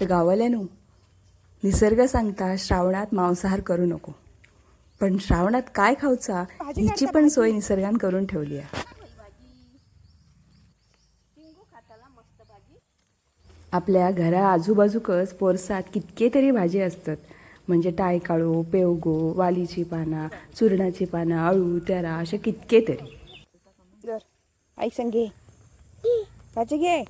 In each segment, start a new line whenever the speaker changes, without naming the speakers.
तर गावाल्यानो निसर्ग सांगता श्रावणात मांसाहार करू नको, पण श्रावणात काय खाऊचा हिची पण सोय निसर्गान करून ठेवली आहे. आपल्या घरा आजूबाजूकच पोरसात कितके तरी भाजी असतात, म्हणजे टायकाळू, पेवगो, वालीची पाना, चुरणाची पाना, अळू, तेरा असे कितके तरी. आई संगे भाजी घे.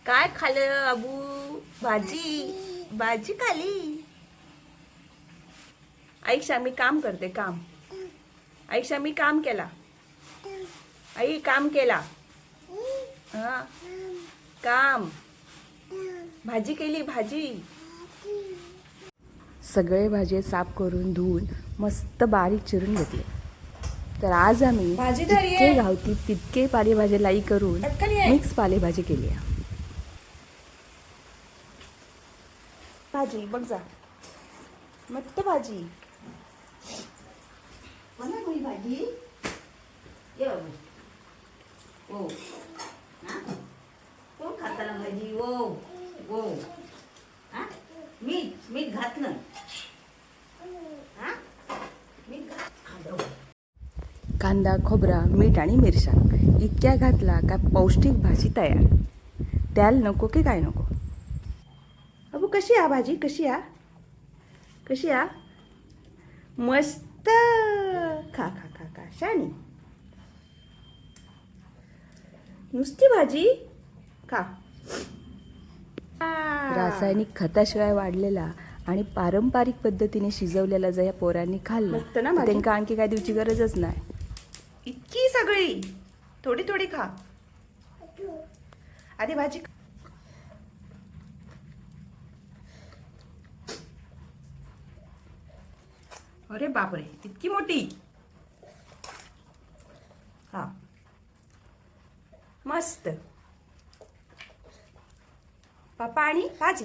काय खाल्लं अबू? भाजी भाजी खाली. आईक्षा मी काम करते, काम. आईक्षा मी काम केला. आई काम केला. हा काम. भाजी केली, भाजी. सगळे भाजी साफ करून धुवून मस्त बारीक चिरून घेतले. तर आज आम्ही जितके गावती तितके पालेभाजी लाई करून मिक्स पालेभाजी केली आहे. भाजी बघ जा, मस्त भाजी.
भाजी ओ कोण खाताना भाजी ओ ओ हा मीठ मीठ घातलं हा मीठ खाल्लं.
कांदा, खोबरा, मीठ आणि मिरच्या इतक्या घातला का पौष्टिक भाजी तयार. त्याला नको की काय नको. अबू कशी आ भाजी, कशी आ, कशी आ? मस्त. खा खा खा खा शानी. नुसती भाजी खा. रासायनिक खताशिवाय वाढलेला आणि पारंपरिक पद्धतीने शिजवलेला जर या पोरांनी खाल्लं तर त्यांना आणखी काय देऊची गरजच नाही. इतकी सगळी थोडी थोडी खा. आधी भाजी. अरे बापरे, इतकी मोठी. हा मस्त. पापा आणि भाजी.